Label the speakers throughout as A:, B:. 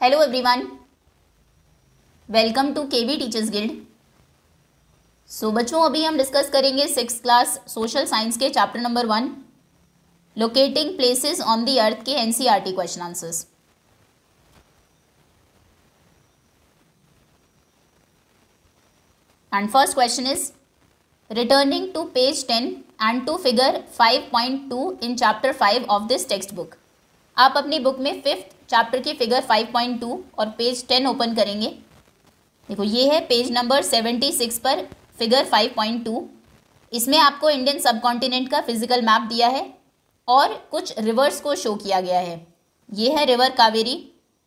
A: Hello everyone, welcome to KV teachers guild. So बच्चों, अभी हम डिस्कस करेंगे 6th क्लास सोशल साइंस के chapter number 1 locating places on the earth के NCERT question answers. And first question is returning to page 10 and to figure 5.2 in chapter 5 of this textbook. आप अपनी book में 5th chapter की figure 5.2 और page 10 open करेंगे। देखो, ये है पेज नंबर 76 पर फिगर 5.2। इसमें आपको इंडियन सब कॉन्टिनेंट का फिजिकल मैप दिया है और कुछ रिवर्स को शो किया गया है। ये है river Kaveri,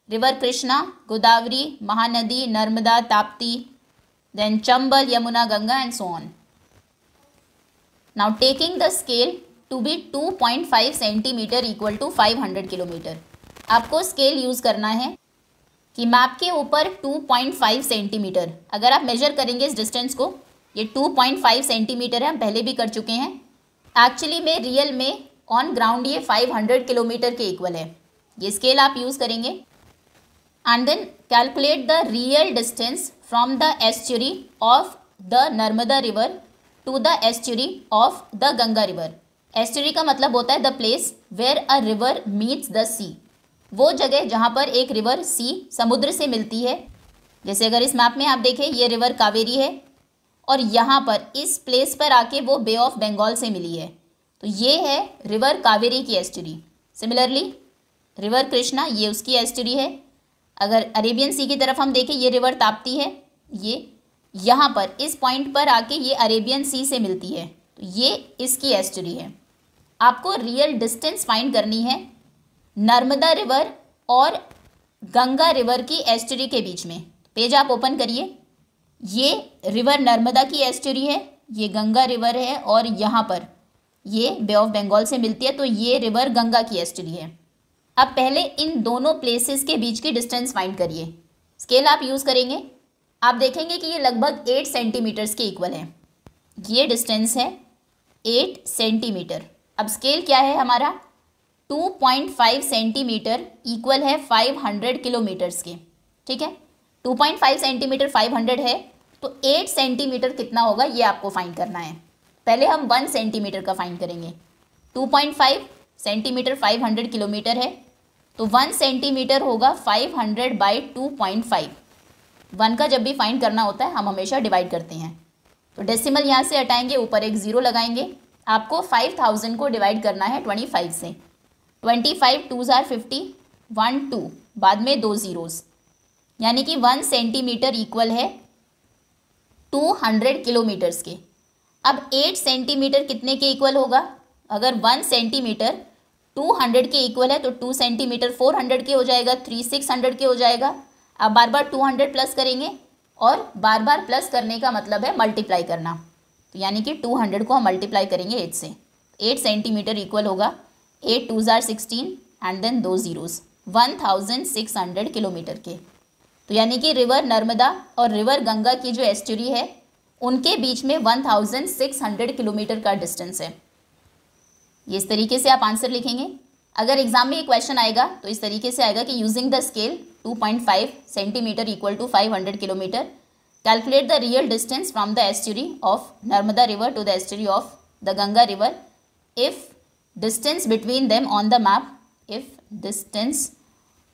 A: river Krishna, Godavari, Mahanadi, Narmada, Tapti, then Chambal, Yamuna, Ganga and so on. Now taking the scale to be 2.5 centimetre equal to 500 kilometre. आपको स्केल यूज़ करना है कि मैप के ऊपर 2.5 सेंटीमीटर अगर आप मेजर करेंगे इस डिस्टेंस को, ये 2.5 सेंटीमीटर है, हम पहले भी कर चुके हैं। एक्चुअली में रियल में ऑन ग्राउंड ये 500 किलोमीटर के इक्वल है। ये स्केल आप यूज़ करेंगे and then calculate the real distance from the estuary of the Narmada river to the estuary of the Ganga river. Estuary का मतलब होता है the place where a river meets the sea, वो जगह जहाँ पर एक रिवर सी समुद्र से मिलती है। जैसे अगर इस मैप में आप देखें, ये रिवर कावेरी है और यहाँ पर इस प्लेस पर आके वो बे ऑफ बंगाल से मिली है, तो ये है रिवर कावेरी की एस्चुरी। सिमिलरली रिवर कृष्णा, ये उसकी एस्चुरी है। अगर अरेबियन सी की तरफ हम देखें, ये रिवर ताप्ती है, ये यहाँ पर इस पॉइंट पर आके ये अरेबियन सी से मिलती है, तो ये इसकी एस्चुरी है। आपको रियल डिस्टेंस फाइंड करनी है नर्मदा रिवर और गंगा रिवर की एस्चुरी के बीच में। पेज आप ओपन करिए। ये रिवर नर्मदा की एस्चुरी है, ये गंगा रिवर है और यहाँ पर ये बे ऑफ बंगाल से मिलती है, तो ये रिवर गंगा की एस्चुरी है। अब पहले इन दोनों प्लेसेस के बीच की डिस्टेंस फाइंड करिए। स्केल आप यूज़ करेंगे, आप देखेंगे कि ये लगभग 8 सेंटीमीटर्स के इक्वल है। ये डिस्टेंस है 8 सेंटीमीटर। अब स्केल क्या है हमारा, 2.5 सेंटीमीटर इक्वल है 500 किलोमीटर्स के। ठीक है, 2.5 सेंटीमीटर 500 है, तो 8 सेंटीमीटर कितना होगा ये आपको फाइंड करना है। पहले हम 1 सेंटीमीटर का फाइंड करेंगे। 2.5 सेंटीमीटर 500 किलोमीटर है, तो 1 सेंटीमीटर होगा 500 बाई 2.5। 1 का जब भी फाइंड करना होता है हम हमेशा डिवाइड करते हैं, तो डेसिमल यहाँ से हटाएंगे, ऊपर एक ज़ीरो लगाएंगे। आपको 5000 को डिवाइड करना है 25 से। 25 2s are 50, 1 2 बाद में 2 ज़ीरोज़, यानी कि 1 सेंटीमीटर इक्वल है 200 किलोमीटर्स के। अब 8 सेंटीमीटर कितने के इक्वल होगा? अगर 1 सेंटीमीटर 200 के इक्वल है तो 2 सेंटीमीटर 400 के हो जाएगा, 3 600 के हो जाएगा। अब बार बार 200 प्लस करेंगे और बार बार प्लस करने का मतलब है मल्टीप्लाई करना, तो यानी कि 200 को हम मल्टीप्लाई करेंगे 8 से। 8 सेंटीमीटर इक्वल होगा 8 2s are 16 and then 2 zeros, 1600 kilometre के। तो यानी कि रिवर नर्मदा और रिवर गंगा की जो एस्चुरी है उनके बीच में 1600 किलोमीटर का डिस्टेंस है। ये इस तरीके से आप आंसर लिखेंगे। अगर एग्जाम में ये क्वेश्चन आएगा तो इस तरीके से आएगा कि using the scale 2.5 centimetre equal to 500 kilometre, calculate the real distance from the estuary of Narmada river to the estuary of the Ganga river if distance between them on the map, if distance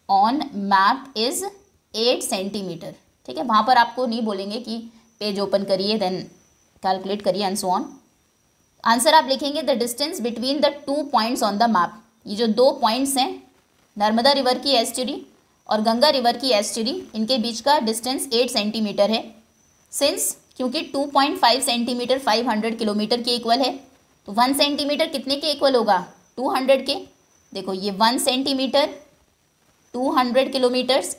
A: on map is 8 centimetre. ठीक है, वहाँ पर आपको नहीं बोलेंगे कि page open करिए then calculate करिए एंड सो ऑन। आंसर आप लिखेंगे the distance between the 2 points on the map. ये जो 2 पॉइंट्स हैं नर्मदा रिवर की एस्चुरी और गंगा रिवर की एस्चुरी, इनके बीच का डिस्टेंस 8 सेंटीमीटर है। सिंस क्योंकि 2.5 सेंटीमीटर 500 किलोमीटर के इक्वल है, तो 1 सेंटीमीटर कितने के इक्वल होगा? 200 के। देखो, ये 1 सेंटीमीटर 200 किलोमीटर्स,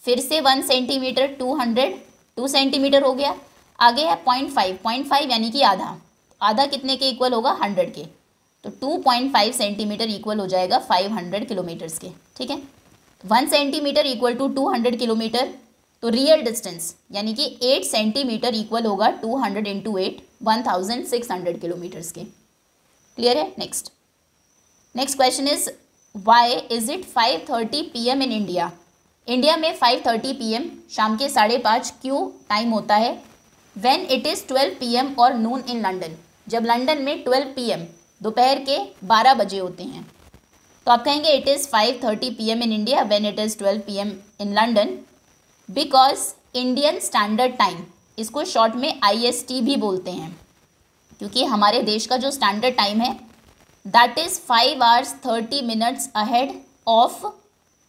A: फिर से 1 सेंटीमीटर 2 सेंटीमीटर हो गया। आगे है 0.5 यानी कि आधा। आधा कितने के इक्वल होगा? 100 के। तो 2.5 सेंटीमीटर इक्वल हो जाएगा 500 किलोमीटर्स के। ठीक है, 1 सेंटीमीटर इक्वल टू 200 किलोमीटर, तो रियल डिस्टेंस यानी कि 8 सेंटीमीटर इक्वल होगा 200 इंटू 8, 1600 किलोमीटर्स के। क्लियर है? Next question is why is it 5:30 PM in India India में 5:30 PM शाम के 5:30 क्यों टाइम होता है? व्हेन इट इज़ 12 PM और नून इन लंदन, जब लंदन में 12 PM दोपहर के 12 बजे होते हैं। तो आप कहेंगे it is 5:30 PM in India when it is 12 PM in London because Indian standard time, इसको शॉर्ट में IST भी बोलते हैं, क्योंकि हमारे देश का जो स्टैंडर्ड टाइम है that is 5 hours 30 minutes ahead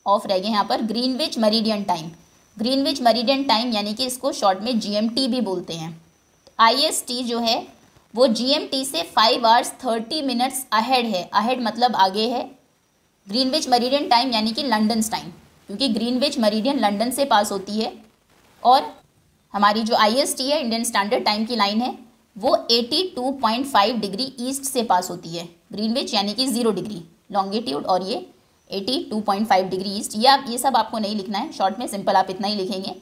A: of रह गए यहाँ पर Greenwich meridian time. Greenwich meridian time यानी कि इसको शॉर्ट में GMT भी बोलते हैं। IST जो है वो GMT से 5 hours 30 minutes अहेड है। अहेड मतलब आगे है। ग्रीनविच मेरिडियन टाइम यानी कि लंदन टाइम, क्योंकि ग्रीनविच मेरिडियन लंदन से पास होती है और हमारी जो IST है इंडियन स्टैंडर्ड टाइम की लाइन है वो 82.5 डिग्री ईस्ट से पास होती है। ग्रीनविच यानी कि 0 डिग्री लॉन्गिट्यूड और ये 82.5 डिग्री ईस्ट। ये सब आपको नहीं लिखना है, शॉर्ट में सिंपल आप इतना ही लिखेंगे।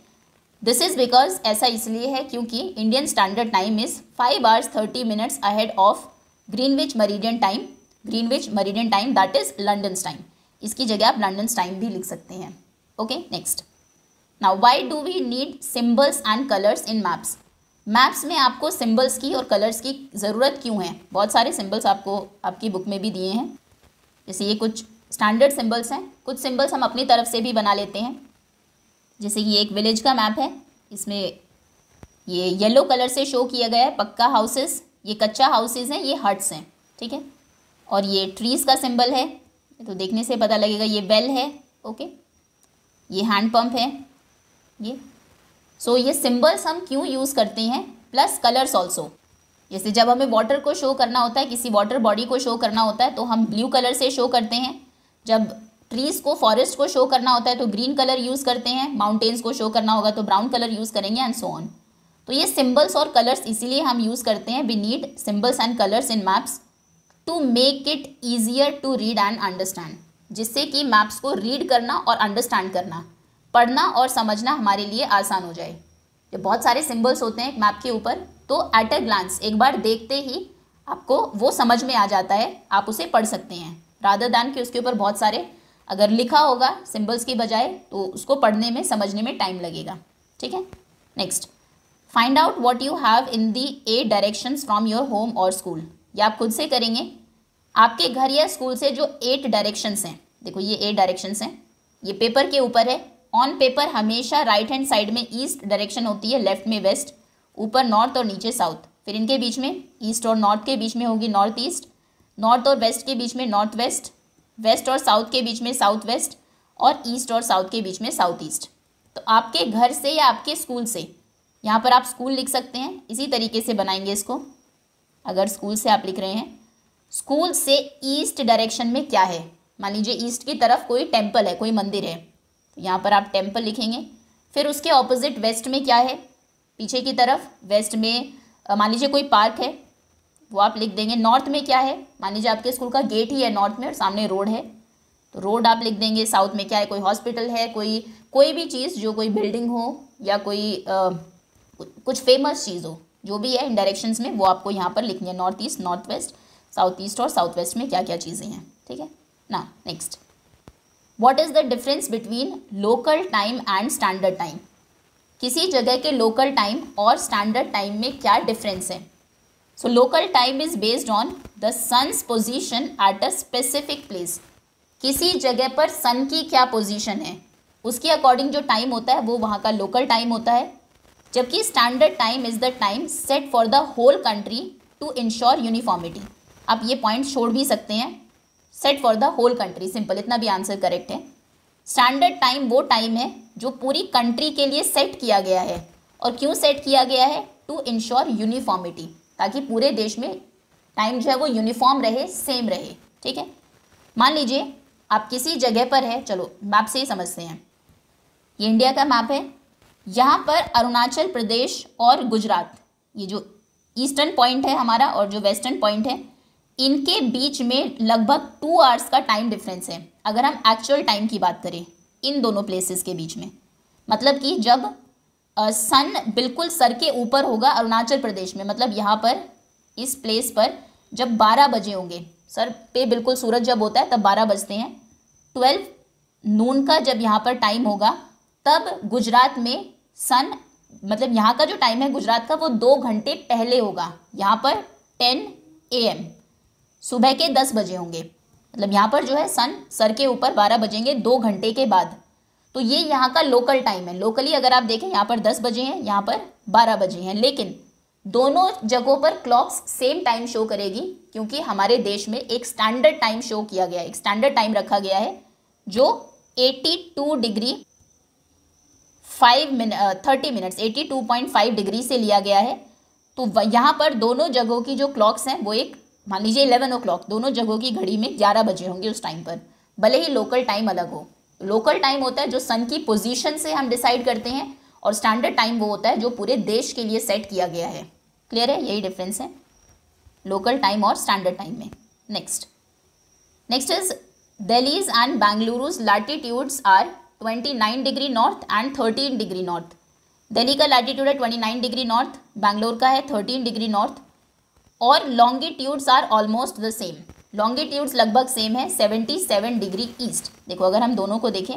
A: दिस इज़ बिकॉज ऐसा इसलिए है क्योंकि Indian standard time is 5 hours 30 minutes ahead of Greenwich meridian time. Greenwich meridian time that is London time. इसकी जगह आप लंदन टाइम भी लिख सकते हैं। Okay, next. Now why do we need symbols and colours in maps? Maps में आपको symbols की और कलर्स की ज़रूरत क्यों है? बहुत सारे सिम्बल्स आपको आपकी बुक में भी दिए हैं। जैसे ये कुछ स्टैंडर्ड सिम्बल्स हैं, कुछ सिम्बल्स हम अपनी तरफ से भी बना लेते हैं। जैसे कि ये एक विलेज का मैप है, इसमें ये येलो कलर से शो किया गया है पक्का हाउसेस, ये कच्चा हाउसेस हैं, ये हट्स हैं, ठीक है। और ये ट्रीज़ का सिंबल है, तो देखने से पता लगेगा ये वेल है। ओके, ये हैंड पंप है ये। सो ये सिंबल्स हम क्यों यूज़ करते हैं, प्लस कलर्स ऑल्सो। जैसे जब हमें वाटर को शो करना होता है, किसी वाटर बॉडी को शो करना होता है तो हम ब्लू कलर से शो करते हैं। जब ट्रीज़ को, फॉरेस्ट को शो करना होता है तो ग्रीन कलर यूज़ करते हैं। माउंटेन्स को शो करना होगा तो ब्राउन कलर यूज़ करेंगे एंड सो ऑन। तो ये सिंबल्स और कलर्स इसीलिए हम यूज़ करते हैं। We need symbols and colours in maps to make it easier to read and understand, जिससे कि मैप्स को रीड करना और अंडरस्टैंड करना, पढ़ना और समझना हमारे लिए आसान हो जाए। जब बहुत सारे सिंबल्स होते हैं एक मैप के ऊपर तो एट अ ग्लांस, एक बार देखते ही आपको वो समझ में आ जाता है, आप उसे पढ़ सकते हैं, रादर दैन कि उसके ऊपर बहुत सारे अगर लिखा होगा सिंबल्स की बजाय तो उसको पढ़ने में, समझने में टाइम लगेगा। ठीक है, next. Find out what you have in the 8 directions from your home और स्कूल। ये आप खुद से करेंगे। आपके घर या स्कूल से जो 8 डायरेक्शंस हैं, देखो ये 8 डायरेक्शंस हैं, ये पेपर के ऊपर है। ऑन पेपर हमेशा राइट हैंड साइड में ईस्ट डायरेक्शन होती है, लेफ्ट में वेस्ट, ऊपर नॉर्थ और नीचे साउथ। फिर इनके बीच में ईस्ट और नॉर्थ के बीच में होगी नॉर्थ ईस्ट, नॉर्थ और वेस्ट के बीच में नॉर्थ वेस्ट, वेस्ट और साउथ के बीच में साउथ वेस्ट, और ईस्ट और साउथ के बीच में साउथ ईस्ट। तो आपके घर से या आपके स्कूल से, यहाँ पर आप स्कूल लिख सकते हैं, इसी तरीके से बनाएंगे इसको। अगर स्कूल से आप लिख रहे हैं, स्कूल से ईस्ट डायरेक्शन में क्या है, मान लीजिए ईस्ट की तरफ कोई टेम्पल है, कोई मंदिर है, तो यहाँ पर आप टेम्पल लिखेंगे। फिर उसके ऑपोजिट वेस्ट में क्या है, पीछे की तरफ वेस्ट में मान लीजिए कोई पार्क है, वो आप लिख देंगे। नॉर्थ में क्या है, मान लीजिए आपके स्कूल का गेट ही है नॉर्थ में और सामने रोड है, तो रोड आप लिख देंगे। साउथ में क्या है, कोई हॉस्पिटल है, कोई भी चीज़ जो कोई बिल्डिंग हो या कोई कुछ फेमस चीज़ हो, जो भी है इन डायरेक्शंस में वो आपको यहाँ पर लिखनी है। North east, north west, south east और साउथ वेस्ट में क्या क्या चीज़ें हैं। ठीक है ना, next. What is the difference between local time and standard time. किसी जगह के लोकल टाइम और स्टैंडर्ड टाइम में क्या डिफरेंस है। So local time is based on the sun's position at a specific place. किसी जगह पर सन की क्या पोजीशन है उसके अकॉर्डिंग जो टाइम होता है वो वहाँ का लोकल टाइम होता है। जबकि standard time is the time set for the whole country to ensure uniformity. आप ये पॉइंट छोड़ भी सकते हैं, set for the whole country, simple, इतना भी आंसर करेक्ट है। स्टैंडर्ड टाइम वो टाइम है जो पूरी कंट्री के लिए सेट किया गया है। और क्यों सेट किया गया है, टू इंश्योर यूनिफॉर्मिटी, ताकि पूरे देश में टाइम जो है वो यूनिफॉर्म रहे, सेम रहे। ठीक है, मान लीजिए आप किसी जगह पर है, चलो मैप से ही समझते हैं। ये इंडिया का मैप है, यहाँ पर अरुणाचल प्रदेश और गुजरात, ये जो ईस्टर्न पॉइंट है हमारा और जो वेस्टर्न पॉइंट है, इनके बीच में लगभग 2 आवर्स का टाइम डिफरेंस है। अगर हम एक्चुअल टाइम की बात करें इन दोनों प्लेसेस के बीच में, मतलब कि जब सन बिल्कुल सर के ऊपर होगा अरुणाचल प्रदेश में, मतलब यहाँ पर इस प्लेस पर जब 12 बजे होंगे, सर पे बिल्कुल सूरज जब होता है तब 12 बजते हैं। 12 नून का जब यहाँ पर टाइम होगा तब गुजरात में सन, मतलब यहाँ का जो टाइम है गुजरात का, वो 2 घंटे पहले होगा। यहाँ पर 10 AM, सुबह के 10 बजे होंगे। मतलब यहाँ पर जो है सन सर के ऊपर 12 बजेंगे 2 घंटे के बाद। तो ये यहाँ का लोकल टाइम है। लोकली अगर आप देखें यहाँ पर 10 बजे हैं, यहाँ पर 12 बजे हैं, लेकिन दोनों जगहों पर क्लॉक्स सेम टाइम शो करेगी, क्योंकि हमारे देश में एक स्टैंडर्ड टाइम शो किया गया है, एक स्टैंडर्ड टाइम रखा गया है जो 82 डिग्री 30 मिनट्स 82.5 डिग्री से लिया गया है। तो यहाँ पर दोनों जगहों की जो क्लॉक्स हैं वो एक, मान लीजिए 11 o'clock, दोनों जगहों की घड़ी में 11 बजे होंगे उस टाइम पर, भले ही लोकल टाइम अलग हो। लोकल टाइम होता है जो सन की पोजीशन से हम डिसाइड करते हैं, और स्टैंडर्ड टाइम वो होता है जो पूरे देश के लिए सेट किया गया है। क्लियर है? यही डिफरेंस है लोकल टाइम और स्टैंडर्ड टाइम में। Next is Delhi's and Bengaluru's latitudes are 29 degree north and 13 degree north. Delhi का लैटिट्यूड है 29 डिग्री नॉर्थ, बैंगलोर का है 13 डिग्री नॉर्थ, और longitudes are almost the same. Longitudes लगभग सेम है 77 डिग्री ईस्ट। देखो अगर हम दोनों को देखें,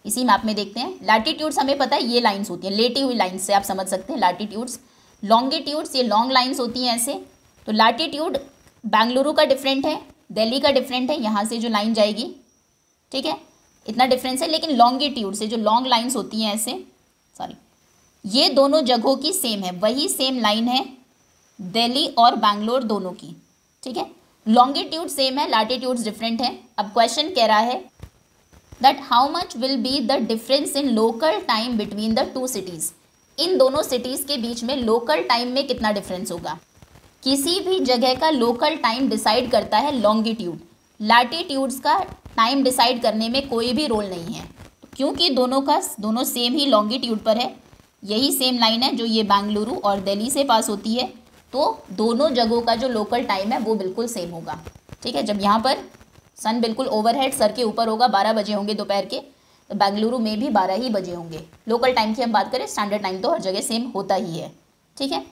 A: इसी मैप में देखते हैं, लैटिट्यूड्स हमें पता है ये लाइंस होती हैं, लेटी हुई लाइंस से आप समझ सकते हैं लैटिट्यूड्स। लॉन्गिट्यूड्स ये लॉन्ग लाइंस होती हैं ऐसे। तो लैटिट्यूड बेंगलुरु का डिफरेंट है, दिल्ली का डिफरेंट है, यहाँ से जो लाइन जाएगी, ठीक है, इतना डिफरेंस है। लेकिन लॉन्गिट्यूड से जो लॉन्ग लाइंस होती हैं ऐसे, सॉरी, ये दोनों जगहों की सेम है, वही सेम लाइन है दिल्ली और बैंगलोर दोनों की, ठीक है। लॉन्गिट्यूड सेम है, लैटिट्यूड्स डिफरेंट है। अब क्वेश्चन कह रहा है that how much will be the difference in local time between the two cities. इन दोनों सिटीज़ के बीच में लोकल टाइम में कितना डिफरेंस होगा। किसी भी जगह का लोकल टाइम डिसाइड करता है लॉन्गिट्यूड, लैटिट्यूड्स का टाइम डिसाइड करने में कोई भी रोल नहीं है, क्योंकि दोनों सेम ही लॉन्गिट्यूड पर है। यही सेम लाइन है जो ये बेंगलुरु और दिल्ली से पास होती है, तो दोनों जगहों का जो लोकल टाइम है वो बिल्कुल सेम होगा, ठीक है। जब यहाँ पर सन बिल्कुल ओवरहेड सर के ऊपर होगा, 12 बजे होंगे दोपहर के, तो बेंगलुरु में भी 12 ही बजे होंगे। लोकल टाइम की हम बात करें, स्टैंडर्ड टाइम तो हर जगह सेम होता ही है, ठीक है।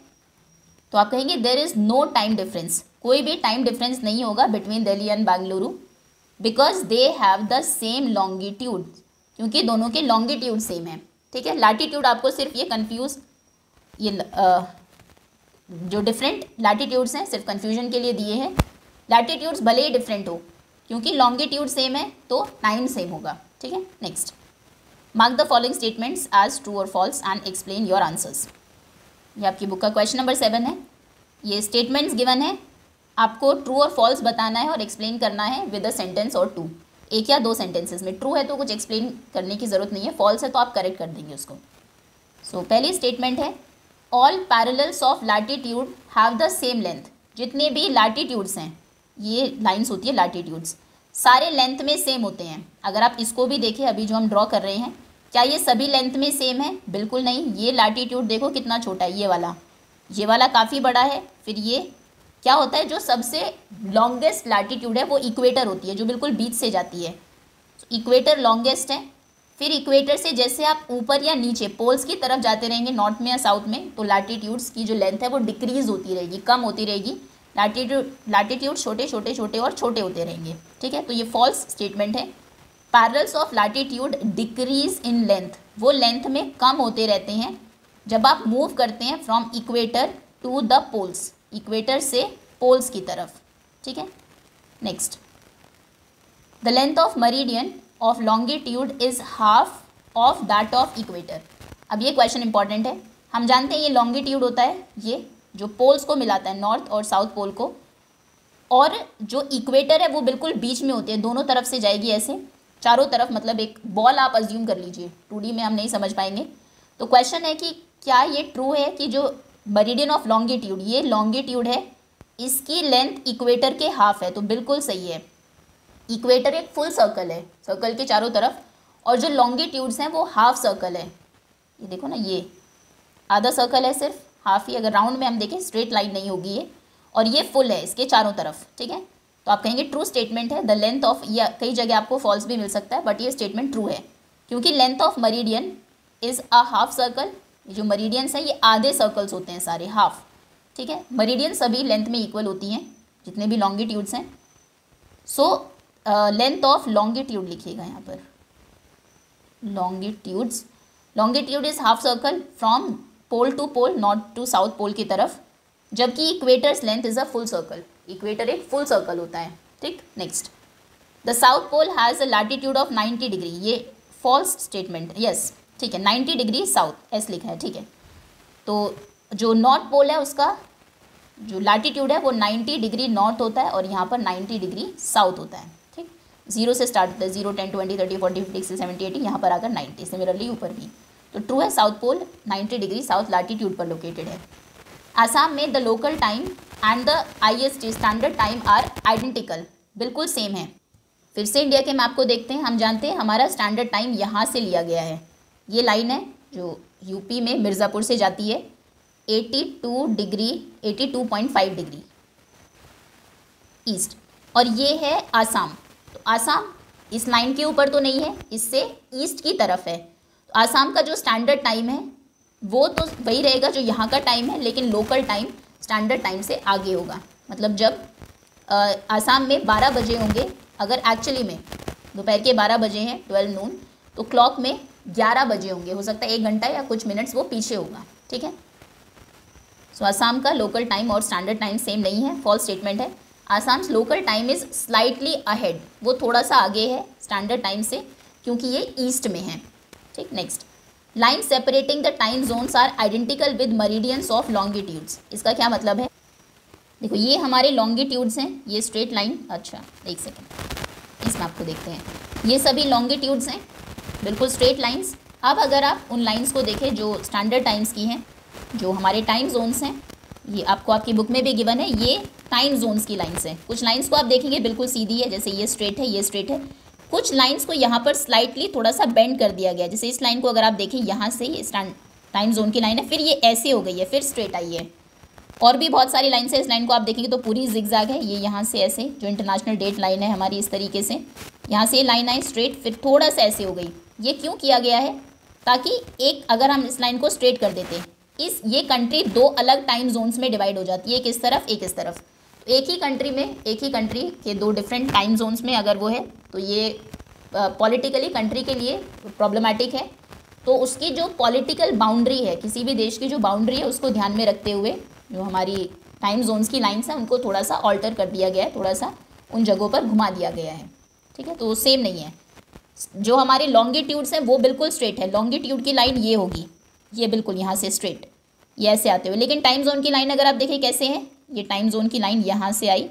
A: तो आप कहेंगे there is no time difference, कोई भी टाइम डिफरेंस नहीं होगा between Delhi and Bengaluru, because they have the same longitude, क्योंकि दोनों के लॉन्गिट्यूड सेम है, ठीक है। लैटिट्यूड आपको सिर्फ ये जो डिफरेंट लैटिट्यूड्स हैं सिर्फ कन्फ्यूजन के लिए दिए हैं। लैटिट्यूड्स भले ही डिफरेंट हो, क्योंकि लॉन्गिट्यूड सेम है तो टाइम सेम होगा, ठीक है। Next, mark the following statements as true और false and explain your answers. ये आपकी बुक का क्वेश्चन नंबर 7 है। ये स्टेटमेंट्स गिवन है, आपको ट्रू और फॉल्स बताना है और एक्सप्लेन करना है विद अ सेंटेंस और 2, 1 या 2 सेंटेंसेस में। ट्रू है तो कुछ एक्सप्लेन करने की ज़रूरत नहीं है, फॉल्स है तो आप करेक्ट कर देंगे उसको। सो पहली स्टेटमेंट है all parallels of latitude have the same length. जितने भी लैटिट्यूड्स हैं, ये लाइंस होती है लैटिट्यूड्स, सारे लेंथ में सेम होते हैं। अगर आप इसको भी देखें, अभी जो हम ड्रॉ कर रहे हैं, क्या ये सभी लेंथ में सेम है? बिल्कुल नहीं। ये लैटिट्यूड देखो कितना छोटा है, ये वाला काफ़ी बड़ा है। फिर ये क्या होता है, जो सबसे लॉन्गेस्ट लैटिट्यूड है वो इक्वेटर होती है, जो बिल्कुल बीच से जाती है। इक्वेटर लॉन्गेस्ट है। फिर इक्वेटर से जैसे आप ऊपर या नीचे पोल्स की तरफ जाते रहेंगे, नॉर्थ में या साउथ में, तो लैटिट्यूड्स की जो लेंथ है वो डिक्रीज होती रहेगी, कम होती रहेगी। लैटिट्यूड छोटे छोटे छोटे और छोटे होते रहेंगे, ठीक है। तो ये फॉल्स स्टेटमेंट है। Parallels of latitude decrease in length, वो लेंथ में कम होते रहते हैं जब आप मूव करते हैं from equator to the poles, equator से पोल्स की तरफ, ठीक है। Next, the length of meridian of longitude is half of that of equator. अब ये क्वेश्चन इंपॉर्टेंट है। हम जानते हैं ये लॉन्गिट्यूड होता है, ये जो पोल्स को मिलाता है, नॉर्थ और साउथ पोल को, और जो इक्वेटर है वो बिल्कुल बीच में होती है, दोनों तरफ से जाएगी ऐसे चारों तरफ, मतलब एक बॉल आप अज्यूम कर लीजिए, 2D में हम नहीं समझ पाएंगे। तो क्वेश्चन है कि क्या ये ट्रू है कि जो मेरिडियन ऑफ लॉन्गिट्यूड, ये लॉन्गिट्यूड है, इसकी लेंथ इक्वेटर के हाफ है? तो बिल्कुल सही है। इक्वेटर एक फुल सर्कल है, सर्कल के चारों तरफ, और जो लॉन्गिट्यूड्स हैं वो हाफ सर्कल है। ये देखो ना, ये आधा सर्कल है, सिर्फ हाफ ही। अगर राउंड में हम देखें, स्ट्रेट लाइन नहीं होगी ये, और ये फुल है इसके चारों तरफ, ठीक है। तो आप कहेंगे ट्रू स्टेटमेंट है। द लेंथ ऑफ, या कई जगह आपको फॉल्स भी मिल सकता है, बट ये स्टेटमेंट ट्रू है, क्योंकि length of meridian is a half circle. जो मेरिडियंस हैं ये आधे सर्कल्स होते हैं सारे, हाफ, ठीक है। मेरिडियन सभी लेंथ में इक्वल होती हैं, जितने भी लॉन्गिट्यूड्स हैं। सो लेंथ ऑफ लॉन्गिट्यूड लिखिएगा यहाँ पर, longitudes longitude is half circle from pole to pole, north to south pole की तरफ, जबकि equator's length is a full circle. Equator एक फुल सर्कल होता है, ठीक। Next, the south pole has a latitude of 90 degree, ये false statement, yes ठीक है, 90 डिग्री साउथ एस लिखा है, ठीक है। तो जो नॉर्थ पोल है उसका जो लैटिट्यूड है वो 90 डिग्री नॉर्थ होता है और यहाँ पर 90 डिग्री साउथ होता है, ठीक। 0 से स्टार्ट होता है, 0, 10, 20, 30, 40, 50, 60, 70, 80, यहाँ पर आकर 90, सिमिलरली ऊपर भी। तो ट्रू है, south pole 90 degree south latitude पर लोकेटेड है। आसाम में the local time and the IST standard time are identical, बिल्कुल सेम है। फिर से इंडिया के मैप को देखते हैं। हम जानते हैं हमारा स्टैंडर्ड टाइम यहाँ से लिया गया है, ये लाइन है जो यूपी में मिर्ज़ापुर से जाती है, 82 डिग्री 82.5 डिग्री ईस्ट, और ये है आसाम। तो आसाम इस लाइन के ऊपर तो नहीं है, इससे ईस्ट की तरफ है। तो आसाम का जो स्टैंडर्ड टाइम है वो तो वही रहेगा जो यहाँ का टाइम है, लेकिन लोकल टाइम स्टैंडर्ड टाइम से आगे होगा। मतलब जब आसाम में 12 बजे होंगे, अगर एक्चुअली में दोपहर के 12 बजे हैं 12 नून, तो क्लॉक में 11 बजे होंगे, हो सकता है 1 घंटा या कुछ मिनट्स वो पीछे होगा, ठीक है। सो आसाम का लोकल टाइम और स्टैंडर्ड टाइम सेम नहीं है, फॉल्स स्टेटमेंट है। Assam's local time is slightly ahead, वो थोड़ा सा आगे है स्टैंडर्ड टाइम से, क्योंकि ये ईस्ट में है, ठीक। Next, line separating the time zones are identical with meridians of longitudes, इसका क्या मतलब है? देखो ये हमारे लॉन्गिट्यूड्स हैं, ये स्ट्रेट लाइन, अच्छा एक सेकेंड इस मैप को देखते हैं, ये सभी लॉन्गिट्यूड्स हैं, बिल्कुल स्ट्रेट लाइंस। अब अगर आप उन लाइंस को देखें जो स्टैंडर्ड टाइम्स की हैं, जो हमारे टाइम जोन्स हैं, ये आपको आपकी बुक में भी गिवन है, ये टाइम जोन्स की लाइंस हैं। कुछ लाइंस को आप देखेंगे बिल्कुल सीधी है, जैसे ये स्ट्रेट है, ये स्ट्रेट है। कुछ लाइंस को यहाँ पर स्लाइटली थोड़ा सा बेंड कर दिया गया, जैसे इस लाइन को अगर आप देखें यहाँ से ये टाइम जोन की लाइन है, फिर ये ऐसे हो गई है, फिर स्ट्रेट आई है। और भी बहुत सारी लाइन्स है, इस लाइन को आप देखेंगे तो पूरी जिगजैग है, ये यहाँ से ऐसे, जो इंटरनेशनल डेट लाइन है हमारी, इस तरीके से यहाँ से ये लाइन आई स्ट्रेट, फिर थोड़ा सा ऐसे हो गई। ये क्यों किया गया है? ताकि एक अगर हम इस लाइन को स्ट्रेट कर देते, ये कंट्री 2 अलग टाइम जोन्स में डिवाइड हो जाती है, एक इस तरफ एक इस तरफ। तो एक ही कंट्री के 2 डिफरेंट टाइम जोन्स में अगर वो है, तो ये पॉलिटिकली कंट्री के लिए प्रॉब्लमेटिक है। तो उसकी जो पॉलिटिकल बाउंड्री है, किसी भी देश की जो बाउंड्री है, उसको ध्यान में रखते हुए जो हमारी टाइम जोन्स की लाइन्स हैं उनको थोड़ा सा ऑल्टर कर दिया गया है, थोड़ा सा उन जगहों पर घुमा दिया गया है, ठीक है। तो सेम नहीं है। जो हमारे लॉन्गिट्यूड्स हैं वो बिल्कुल स्ट्रेट है, लॉन्गिट्यूड की लाइन ये होगी, ये बिल्कुल यहाँ से स्ट्रेट, ये ऐसे आते हुए। लेकिन टाइम जोन की लाइन अगर आप देखें कैसे है, ये टाइम जोन की लाइन यहाँ से आई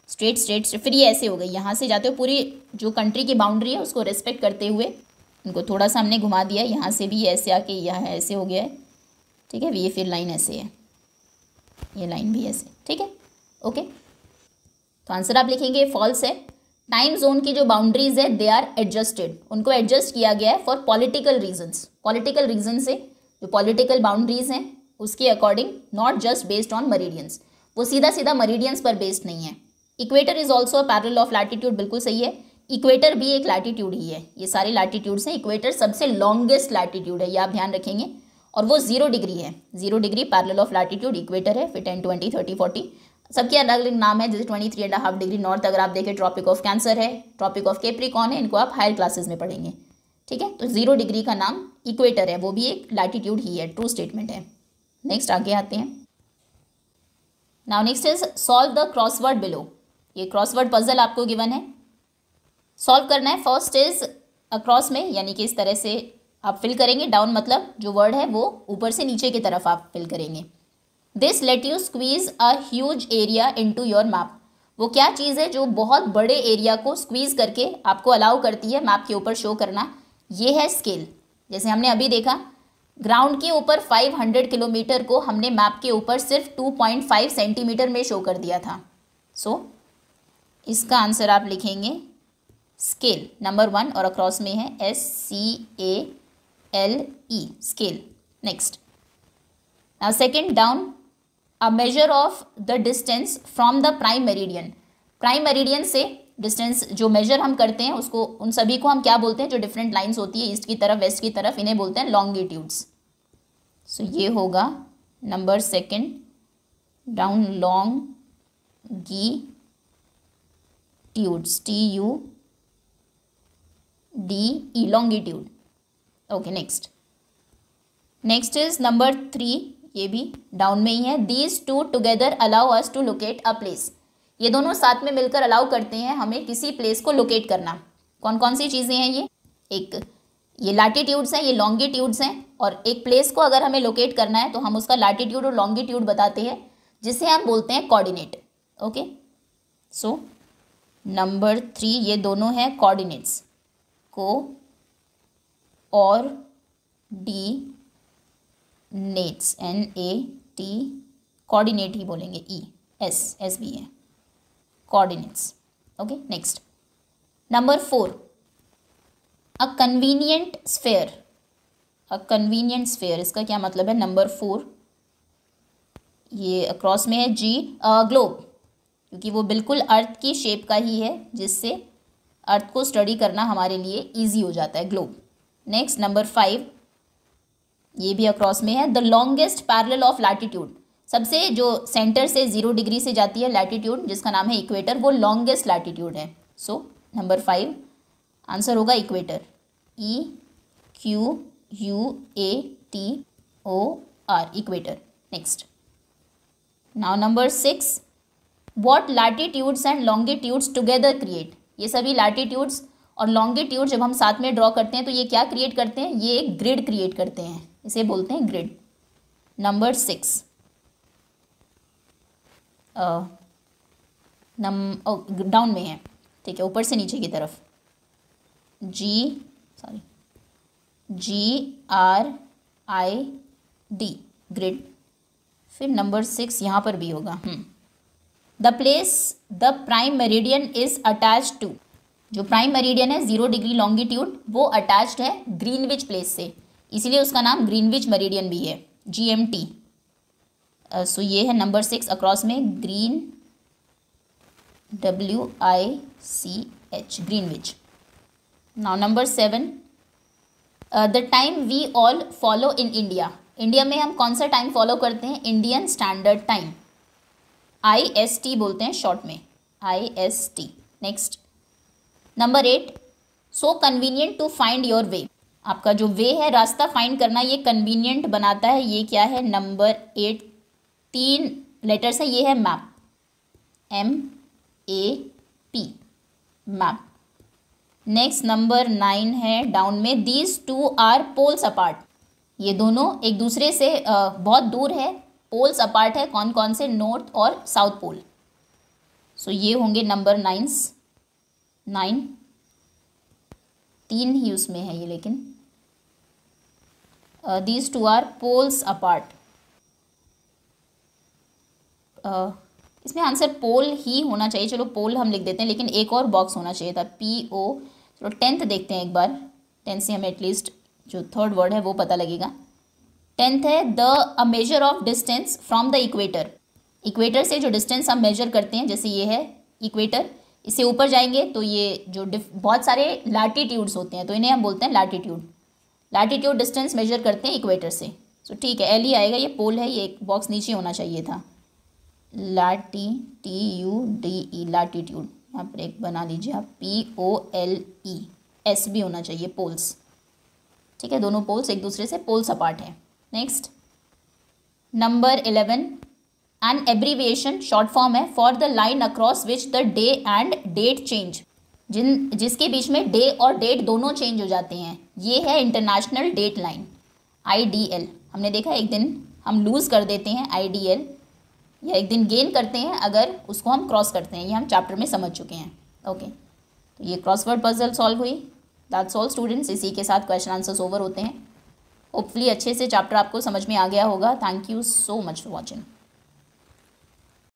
A: स्ट्रेट स्ट्रेट, फिर ये ऐसे हो गई, यहाँ से जाते हुए पूरी जो कंट्री की बाउंड्री है उसको रिस्पेक्ट करते हुए इनको थोड़ा सा हमने घुमा दिया, यहाँ से भी ऐसे आके यहाँ ऐसे हो गया है, ठीक है। ये फिर लाइन ऐसे है, ये लाइन भी ऐसे, ठीक है, ओके। तो आंसर आप लिखेंगे फॉल्स है। टाइम जोन की जो बाउंड्रीज है दे आर एडजस्टेड, उनको एडजस्ट किया गया है for political reasons, political reason से जो पॉलिटिकल बाउंड्रीज हैं उसके according, not just based on meridians, वो सीधा सीधा मरीडियंस पर बेस्ड नहीं है। Equator is also a parallel of latitude, बिल्कुल सही है, इक्वेटर भी एक लैटिट्यूड ही है, ये सारे लैटिट्यूड्स हैं, इक्वेटर सबसे लॉन्गेस्ट लैटिट्यूड है, ये आप ध्यान रखेंगे, और वो 0 डिग्री है, 0 degree parallel of latitude equator है। फिर 10, 20, 30, 40 सबके अलग अलग नाम है, जैसे 23.5 डिग्री नॉर्थ अगर आप देखें ट्रॉपिक ऑफ कैंसर है, ट्रॉपिक ऑफ कैप्रिकॉर्न है, इनको आप हायर क्लासेस में पढ़ेंगे, ठीक है। तो 0 डिग्री का नाम इक्वेटर है, वो भी एक लैटिट्यूड ही है, ट्रू स्टेटमेंट है। नेक्स्ट आगे आते हैं। Now next is solve the crossword below, ये क्रॉसवर्ड पजल आपको गिवन है, सॉल्व करना है। फर्स्ट इज अक्रॉस में, यानी कि इस तरह से आप फिल करेंगे, डाउन मतलब जो वर्ड है वो ऊपर से नीचे की तरफ आप फिल करेंगे। This let you squeeze a huge area into your map, वो क्या चीज़ है जो बहुत बड़े एरिया को स्क्वीज करके आपको अलाउ करती है मैप के ऊपर शो करना, ये है स्केल। जैसे हमने अभी देखा ग्राउंड के ऊपर 500 किलोमीटर को हमने मैप के ऊपर सिर्फ 2.5 सेंटीमीटर में शो कर दिया था। सो इसका आंसर आप लिखेंगे स्केल, नंबर 1, और अक्रॉस में है SCALE, scale. Next, now second, down, a measure of the distance from the prime meridian, prime meridian से डिस्टेंस जो मेजर हम करते हैं उसको, उन सभी को हम क्या बोलते हैं, जो डिफरेंट लाइंस होती है ईस्ट की तरफ वेस्ट की तरफ, इन्हें बोलते हैं लॉन्गिट्यूड्स। सो ये होगा number 2, down longitudes, TUDE, longitude, okay. Next, next is number 3, ये भी डाउन में ही है। These two together allow us to locate a place. ये दोनों साथ में मिलकर अलाउ करते हैं हमें किसी प्लेस को लोकेट करना। कौन कौन सी चीज़ें हैं ये? एक ये लैटिट्यूड्स हैं, ये लॉन्गिट्यूड्स हैं, और एक प्लेस को अगर हमें लोकेट करना है तो हम उसका लैटिट्यूड और लॉन्गिट्यूड बताते हैं, जिसे हम बोलते हैं कोऑर्डिनेट। ओके, सो नंबर 3 ये दोनों हैं कोऑर्डिनेट्स, को और डी नेट्स, NAT, कोऑर्डिनेट ही बोलेंगे, एस भी है, coordinates. Okay, next number 4, a convenient sphere. A convenient sphere, इसका क्या मतलब है? नंबर 4 ये अक्रॉस में है G, ग्लोब, क्योंकि वो बिल्कुल अर्थ की शेप का ही है, जिससे अर्थ को स्टडी करना हमारे लिए इजी हो जाता है, ग्लोब। नेक्स्ट नंबर 5 ये भी अक्रॉस में है, the longest parallel of latitude. सबसे जो सेंटर से 0 डिग्री से जाती है लैटिट्यूड, जिसका नाम है इक्वेटर, वो लॉन्गेस्ट लैटिट्यूड है। सो नंबर 5 आंसर होगा equator, EQUATOR, equator. Next now number 6, what latitudes and longitudes together create. ये सभी लैटिट्यूड्स और लॉन्गिट्यूड जब हम साथ में ड्रॉ करते हैं तो ये क्या क्रिएट करते हैं? ये एक ग्रिड क्रिएट करते हैं, इसे बोलते हैं ग्रिड। नंबर 6 डाउन में है, ठीक है, ऊपर से नीचे की तरफ, GRID, ग्रिड। फिर नंबर 6 यहाँ पर भी होगा, the place the prime meridian is attached to. जो प्राइम मेरिडियन है 0 डिग्री लॉन्गिट्यूड, वो अटैच्ड है ग्रीनविच प्लेस से, इसीलिए उसका नाम ग्रीनविच मेरिडियन भी है, GMT। सो ये है नंबर 6 अक्रॉस में, green, WICH, Greenwich. Now number 7, the time we all follow in India. India में हम कौन सा टाइम फॉलो करते हैं? इंडियन स्टैंडर्ड टाइम, IST बोलते हैं शॉर्ट में, IST। Next number 8, so convenient to find your way. आपका जो वे है, रास्ता फाइंड करना, ये कन्वीनियंट बनाता है, ये क्या है? नंबर 8 3 लेटर्स है, ये है map, MAP, map. Next number 9 है डाउन में, these two are poles apart. ये दोनों एक दूसरे से बहुत दूर है, पोल्स अपार्ट है, कौन कौन से? नॉर्थ और साउथ पोल। सो ये होंगे नंबर 9, 3 ही उसमें है ये, लेकिन these two are poles apart. इसमें आंसर पोल ही होना चाहिए, चलो पोल हम लिख देते हैं, लेकिन एक और बॉक्स होना चाहिए था, PO। चलो 10th देखते हैं एक बार, 10 से हमें एटलीस्ट जो थर्ड वर्ड है वो पता लगेगा। 10th है, a measure of distance from the equator. Equator से जो डिस्टेंस हम मेजर करते हैं, जैसे ये है इक्वेटर, इससे ऊपर जाएंगे तो ये जो बहुत सारे लैटिट्यूड्स होते हैं, तो इन्हें हम बोलते हैं लैटिट्यूड। लैटिट्यूड डिस्टेंस मेजर करते हैं इक्वेटर से। सो ठीक है, L ही आएगा, ये पोल है, ये एक बॉक्स नीचे होना चाहिए था, TUDE, लैटिट्यूड। यहाँ पर एक बना लीजिए आप, POLE, S भी होना चाहिए, पोल्स। ठीक है, दोनों पोल्स एक दूसरे से पोल्स अपार्ट है। Next number 11, an abbreviation, short form है for the line across which the day and date change. जिसके बीच में डे और डेट दोनों चेंज हो जाते हैं, ये है इंटरनेशनल डेट लाइन, IDL। हमने देखा एक दिन हम लूज़ कर देते हैं IDL, या एक दिन गेन करते हैं अगर उसको हम क्रॉस करते हैं, ये हम चैप्टर में समझ चुके हैं। ओके, तो ये क्रॉसवर्ड पजल सॉल्व हुई। दैट्स ऑल स्टूडेंट्स, इसी के साथ क्वेश्चन आंसर्स ओवर होते हैं। होपफुली अच्छे से चैप्टर आपको समझ में आ गया होगा। Thank you so much for watching.